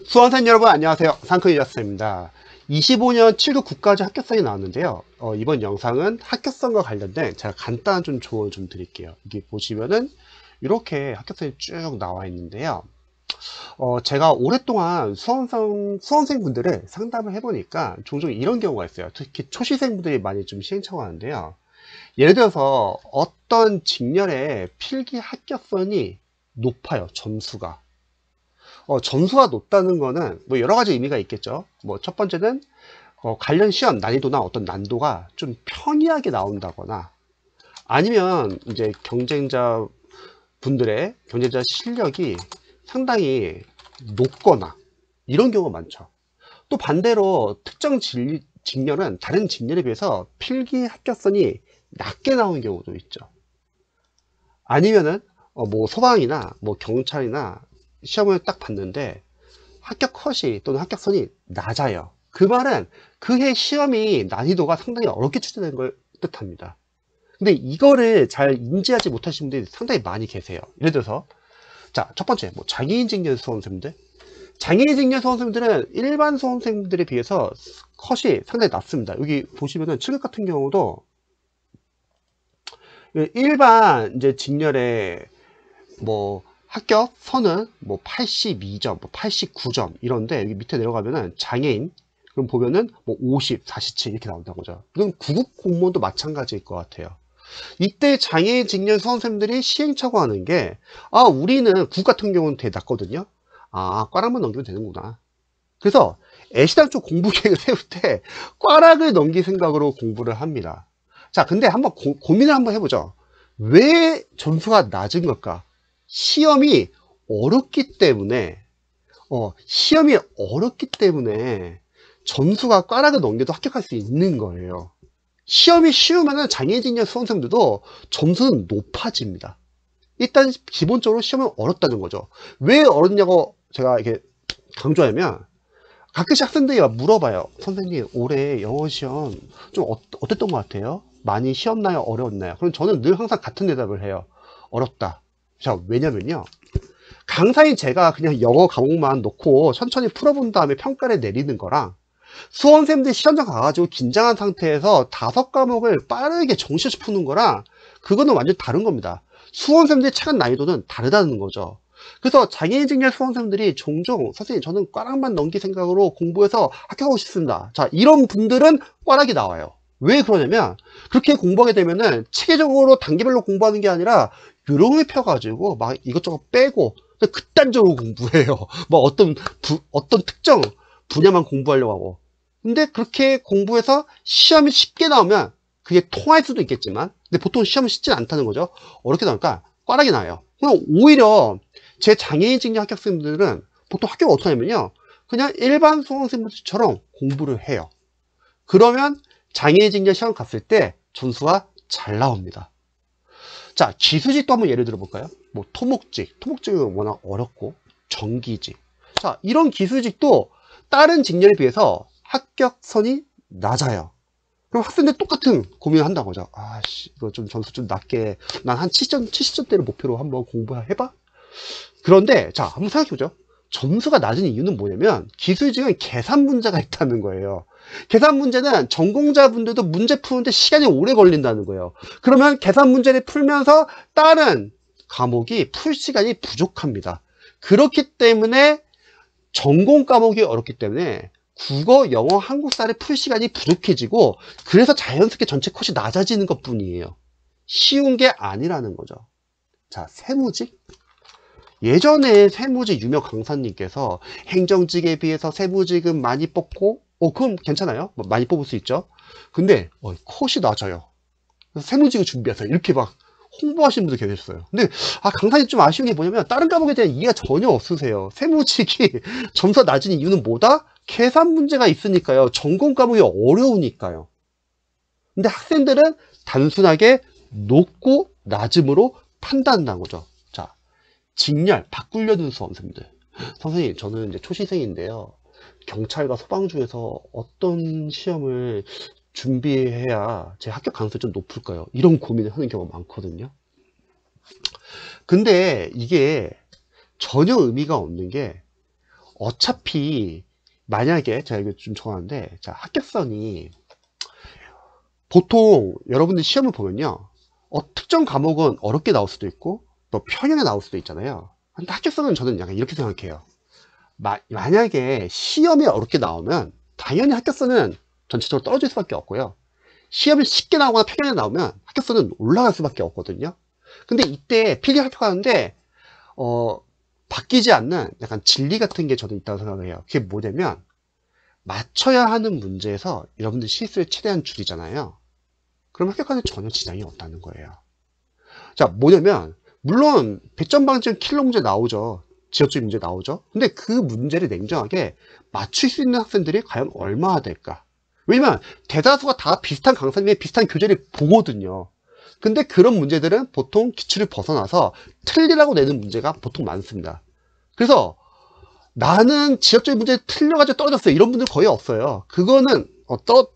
수험생 여러분 안녕하세요. 상크이저스입니다. 25년 7급 국가직 합격성이 나왔는데요. 이번 영상은 합격성과 관련된 제가 간단한 좀 조언을 좀 드릴게요. 여기 보시면은 이렇게 합격성이 쭉 나와 있는데요. 제가 오랫동안 수험생분들을 상담을 해보니까 종종 이런 경우가 있어요. 특히 초시생분들이 많이 좀 시행착오하는데요. 예를 들어서 어떤 직렬의 필기 합격선이 높아요. 점수가. 점수가 높다는 거는 뭐 여러 가지 의미가 있겠죠. 뭐 첫 번째는 관련 시험 난이도나 어떤 난도가 좀 평이하게 나온다거나 아니면 이제 경쟁자 실력이 상당히 높거나 이런 경우가 많죠. 또 반대로 특정 직렬은 다른 직렬에 비해서 필기 합격선이 낮게 나오는 경우도 있죠. 아니면은 뭐 소방이나 뭐 경찰이나 시험을 딱 봤는데 합격 컷이 또는 합격선이 낮아요. 그 말은 그해 시험이 난이도가 상당히 어렵게 출제된 걸 뜻합니다. 근데 이거를 잘 인지하지 못하시는 분들이 상당히 많이 계세요. 예를 들어서 자, 첫 번째 뭐 장애인 직렬 수험생들, 장애인 직렬 수험생들은 일반 수험생들에 비해서 컷이 상당히 낮습니다. 여기 보시면은 7급 같은 경우도 일반 이제 직렬의 뭐 합격 선은 뭐 82점, 뭐 89점 이런데 여기 밑에 내려가면은 장애인 그럼 보면은 뭐 50, 47 이렇게 나온다는 거죠. 이건 구급 공무원도 마찬가지일 것 같아요. 이때 장애인 직렬 수험생들이 시행착오하는 게 우리는 국 같은 경우는 되게 낮거든요. 과락만 넘기면 되는구나. 그래서 애시당초 공부 계획을 세울 때 과락을 넘길 생각으로 공부를 합니다. 자, 근데 한번 고민을 한번 해보죠. 왜 점수가 낮은 걸까? 시험이 어렵기 때문에 점수가 꽈락을 넘겨도 합격할 수 있는 거예요. 시험이 쉬우면 장애인 직렬 수험생들도 점수는 높아집니다. 일단 기본적으로 시험은 어렵다는 거죠. 왜 어렵냐고 제가 이렇게 강조하면 가끔씩 학생들이 물어봐요. 선생님 올해 영어 시험 좀 어땠던 것 같아요? 많이 쉬웠나요? 어려웠나요? 그럼 저는 늘 항상 같은 대답을 해요. 어렵다. 자, 왜냐면요. 강사인 제가 그냥 영어 과목만 놓고 천천히 풀어본 다음에 평가를 내리는 거랑 수험생들이 시험장 가가지고 긴장한 상태에서 5과목을 빠르게 정시없이 푸는 거랑 그거는 완전 다른 겁니다. 수험생들의 체감 난이도는 다르다는 거죠. 그래서 장애인 직렬 수험생들이 종종 선생님 저는 꽈락만 넘길 생각으로 공부해서 합격하고 싶습니다. 자, 이런 분들은 꽈락이 나와요. 왜 그러냐면 그렇게 공부하게 되면은 체계적으로 단계별로 공부하는 게 아니라 요령을 펴가지고 막 이것저것 빼고 극단적으로 공부해요. 뭐 어떤 특정 분야만 공부하려고 하고. 근데 그렇게 공부해서 시험이 쉽게 나오면 그게 통할 수도 있겠지만 근데 보통 시험은 쉽지 않다는 거죠. 어렵게 나오니까 꽈락이 나요. 그럼 오히려 제 장애인 직렬 합격생들은 보통 합격을 어떻게 하냐면요. 그냥 일반 수험생들처럼 공부를 해요. 그러면 장애인 직렬 시험 갔을 때 점수가 잘 나옵니다. 자, 기수직도 한번 예를 들어 볼까요? 뭐 토목직은 워낙 어렵고 전기직. 자, 이런 기수직도 다른 직렬에 비해서 합격선이 낮아요. 그럼 학생들 똑같은 고민을 한다는 거죠. 이거 좀 점수 좀 낮게 난 한 70점대를 목표로 한번 공부해봐. 그런데 자, 한번 생각해보죠. 점수가 낮은 이유는 뭐냐면 기술직은 계산 문제가 있다는 거예요. 계산 문제는 전공자분들도 문제 푸는데 시간이 오래 걸린다는 거예요. 그러면 계산 문제를 풀면서 다른 과목이 풀 시간이 부족합니다. 그렇기 때문에 전공 과목이 어렵기 때문에 국어, 영어, 한국사를 풀 시간이 부족해지고 그래서 자연스럽게 전체 컷이 낮아지는 것 뿐이에요. 쉬운 게 아니라는 거죠. 자, 세무직. 예전에 세무직 유명 강사님께서 행정직에 비해서 세무직은 많이 뽑고 그럼 괜찮아요. 많이 뽑을 수 있죠. 근데 컷이 낮아요. 그래서 세무직을 준비하세요. 이렇게 막 홍보하시는 분들 계셨어요. 근데 강사님 좀 아쉬운 게 뭐냐면 다른 과목에 대한 이해가 전혀 없으세요. 세무직이 점수가 낮은 이유는 뭐다? 계산 문제가 있으니까요. 전공 과목이 어려우니까요. 근데 학생들은 단순하게 높고 낮음으로 판단한다는 거죠. 자, 직렬 바꾸려는 수험생들. 선생님, 저는 이제 초시생인데요. 경찰과 소방 중에서 어떤 시험을 준비해야 제 합격 가능성이 좀 높을까요? 이런 고민을 하는 경우가 많거든요. 근데 이게 전혀 의미가 없는 게 어차피 만약에 제가 이거 좀 적어놨는데, 자, 합격선이 보통 여러분들 시험을 보면요, 특정 과목은 어렵게 나올 수도 있고 또 평형에 나올 수도 있잖아요. 근데 합격선은 저는 약간 이렇게 생각해요. 만약에 시험이 어렵게 나오면 당연히 합격선은 전체적으로 떨어질 수밖에 없고요. 시험이 쉽게 나오거나 평형에 나오면 합격선은 올라갈 수밖에 없거든요. 근데 이때 필기 합격하는데 바뀌지 않는 약간 진리 같은 게 저도 있다고 생각을 해요. 그게 뭐냐면, 맞춰야 하는 문제에서 여러분들 실수를 최대한 줄이잖아요. 그럼 합격하는 데 전혀 지장이 없다는 거예요. 자, 뭐냐면, 물론 100점 방지는 킬러 문제 나오죠. 지역적 문제 나오죠. 근데 그 문제를 냉정하게 맞출 수 있는 학생들이 과연 얼마나 될까? 왜냐면 대다수가 다 비슷한 강사님의 비슷한 교재를 보거든요. 근데 그런 문제들은 보통 기출을 벗어나서 틀리라고 내는 문제가 보통 많습니다. 그래서 나는 지역적인 문제에 틀려가지고 떨어졌어요, 이런 분들 거의 없어요. 그거는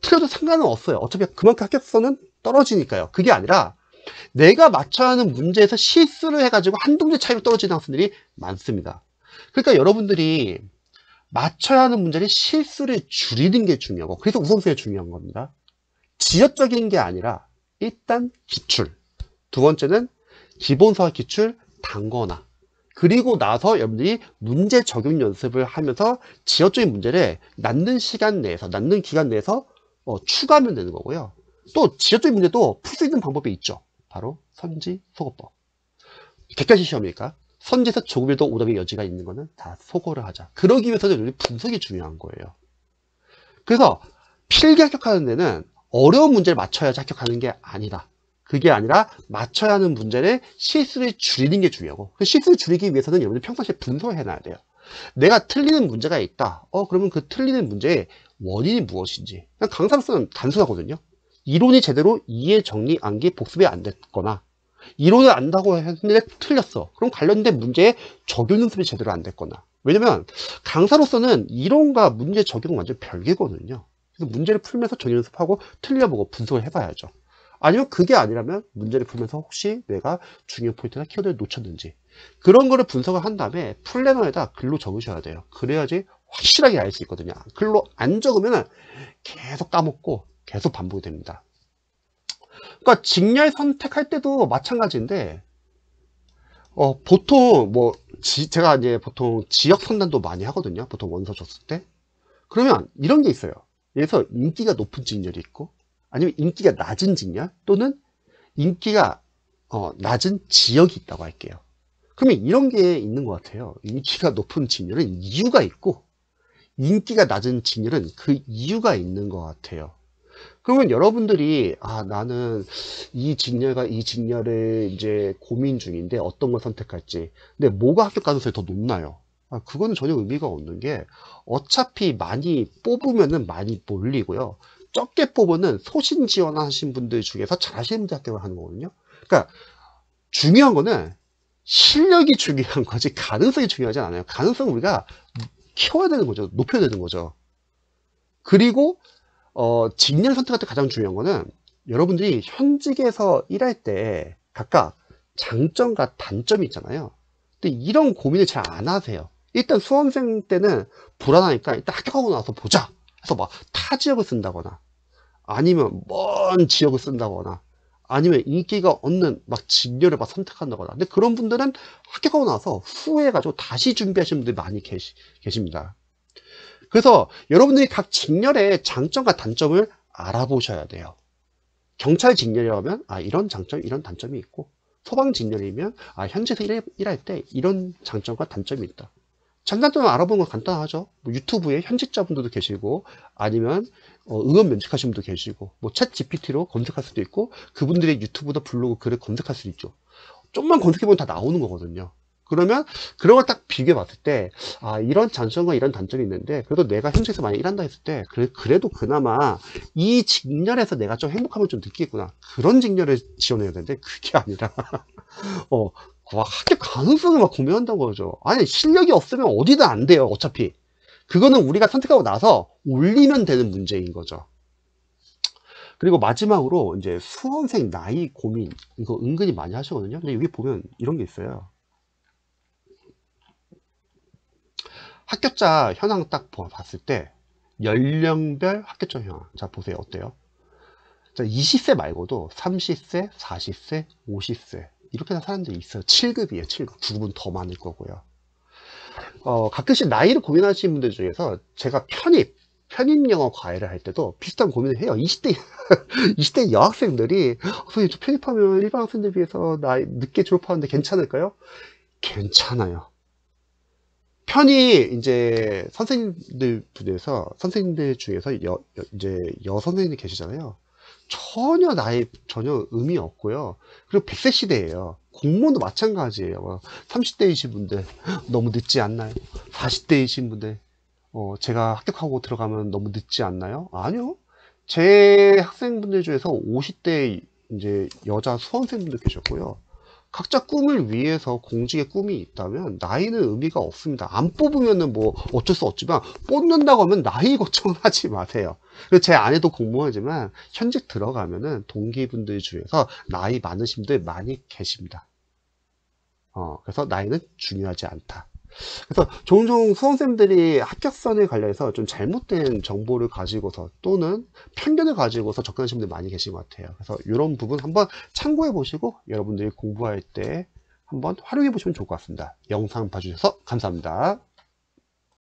틀려도 상관은 없어요. 어차피 그만큼 합격선은 떨어지니까요. 그게 아니라 내가 맞춰야 하는 문제에서 실수를 해가지고 한두 문제 차이로 떨어지는 학생들이 많습니다. 그러니까 여러분들이 맞춰야 하는 문제를 실수를 줄이는 게 중요하고, 그래서 우선순위가 중요한 겁니다. 지역적인 게 아니라 일단 기출, 두 번째는 기본서와 기출 단거나, 그리고 나서 여러분들이 문제 적용 연습을 하면서 지역적인 문제를 낳는 시간 내에서, 낳는 기간 내에서 추가하면 되는 거고요. 또 지역적인 문제도 풀 수 있는 방법이 있죠. 바로 선지소거법. 객관식 시험이니까 선지에서 조금이라도 오답의 여지가 있는 거는 다 소거를 하자. 그러기 위해서는 분석이 중요한 거예요. 그래서 필기 합격하는 데는 어려운 문제를 맞춰야지 합격하는 게 아니다. 그게 아니라 맞춰야 하는 문제를 실수를 줄이는 게 중요하고, 그 실수를 줄이기 위해서는 여러분들 평상시에 분석을 해놔야 돼요. 내가 틀리는 문제가 있다. 그러면 그 틀리는 문제의 원인이 무엇인지. 강사로서는 단순하거든요. 이론이 제대로 이해, 정리, 암기, 복습이 안 됐거나, 이론을 안다고 했는데 틀렸어. 그럼 관련된 문제에 적용 연습이 제대로 안 됐거나. 왜냐면 강사로서는 이론과 문제 적용은 완전 별개거든요. 그래서 문제를 풀면서 적용 연습하고 틀려보고 분석을 해봐야죠. 아니면 그게 아니라면 문제를 풀면서 혹시 내가 중요한 포인트나 키워드를 놓쳤는지, 그런 거를 분석을 한 다음에 플래너에다 글로 적으셔야 돼요. 그래야지 확실하게 알 수 있거든요. 글로 안 적으면 계속 까먹고 계속 반복이 됩니다. 그러니까 직렬 선택할 때도 마찬가지인데, 보통 제가 이제 보통 지역 선단도 많이 하거든요. 보통 원서 줬을 때. 그러면 이런 게 있어요. 그래서 인기가 높은 직렬이 있고, 아니면 인기가 낮은 직렬, 또는 인기가 낮은 지역이 있다고 할게요. 그러면 이런 게 있는 것 같아요. 인기가 높은 직렬은 이유가 있고, 인기가 낮은 직렬은 그 이유가 있는 것 같아요. 그러면 여러분들이 나는 이 직렬과 이 직렬을 이제 고민 중인데 어떤 걸 선택할지, 근데 뭐가 합격 가능성이 더 높나요? 그거는 전혀 의미가 없는 게, 어차피 많이 뽑으면은 많이 몰리고요, 적게 뽑으면 소신 지원하신 분들 중에서 잘하시는 분들 합격을 하는 거거든요. 그러니까 중요한 거는 실력이 중요한 거지 가능성이 중요하지 않아요. 가능성은 우리가 키워야 되는 거죠. 높여야 되는 거죠. 그리고 직렬 선택할 때 가장 중요한 거는, 여러분들이 현직에서 일할 때 각각 장점과 단점이 있잖아요. 근데 이런 고민을 잘 안 하세요. 일단 수험생 때는 불안하니까 일단 합격하고 나서 보자 해서 막 타 지역을 쓴다거나, 아니면 먼 지역을 쓴다거나, 아니면 인기가 없는 막 직렬을 막 선택한다거나. 근데 그런 분들은 합격하고 나서 후회해가지고 다시 준비하시는 분들이 많이 계십니다. 그래서 여러분들이 각 직렬의 장점과 단점을 알아보셔야 돼요. 경찰 직렬이라면 이런 장점, 이런 단점이 있고, 소방 직렬이면 현지에서 일할 때 이런 장점과 단점이 있다. 장단점을 알아보는 건 간단하죠. 유튜브에 현직자분들도 계시고, 아니면 의원 면직하신 분도 계시고, 챗 GPT로 검색할 수도 있고, 그분들의 유튜브나 블로그 글을 검색할 수도 있죠. 좀만 검색해보면 다 나오는 거거든요. 그러면 그런 걸 딱 비교해 봤을 때, 이런 장점과 이런 단점이 있는데, 그래도 내가 현직에서 많이 일한다 했을 때 그래도 그나마 이 직렬에서 내가 좀 행복함을 좀 느끼겠구나, 그런 직렬을 지원해야 되는데, 그게 아니라 막 합격 가능성을 막 고민한다는 거죠. 아니, 실력이 없으면 어디든 안 돼요, 어차피. 그거는 우리가 선택하고 나서 올리면 되는 문제인 거죠. 그리고 마지막으로 이제 수험생 나이 고민, 이거 은근히 많이 하시거든요. 근데 여기 보면 이런 게 있어요. 합격자 현황 딱 봤을 때 연령별 합격자 현황, 자 보세요. 어때요? 자, 20세 말고도 30세, 40세, 50세 이렇게 하는 사람들이 있어요. 7급이에요. 7급. 9급은 더 많을 거고요. 가끔씩 나이를 고민하시는 분들 중에서 제가 편입 영어 과외를 할 때도 비슷한 고민을 해요. 20대 20대 여학생들이 선생님 저 편입하면 일반 학생들 비해서 나이 늦게 졸업하는데 괜찮을까요? 괜찮아요. 편이 이제 선생님들 중에서 이제 여선생님이 계시잖아요. 전혀 의미 없고요. 그리고 100세 시대예요. 공무원도 마찬가지예요. 30대이신 분들 너무 늦지 않나요? 40대이신 분들 제가 합격하고 들어가면 너무 늦지 않나요? 아니요. 제 학생분들 중에서 50대 이제 여자 수험생분들 계셨고요. 각자 꿈을 위해서 공직의 꿈이 있다면 나이는 의미가 없습니다. 안 뽑으면은 뭐 어쩔 수 없지만 뽑는다고 하면 나이 걱정은 하지 마세요. 그리고 제 아내도 공무원이지만 현직 들어가면은 동기분들 중에서 나이 많으신 분들 많이 계십니다. 그래서 나이는 중요하지 않다. 그래서 종종 수험생들이 합격선에 관련해서 좀 잘못된 정보를 가지고서 또는 편견을 가지고서 접근하시는 분들 많이 계신 것 같아요. 그래서 이런 부분 한번 참고해 보시고 여러분들이 공부할 때 한번 활용해 보시면 좋을 것 같습니다. 영상 봐주셔서 감사합니다.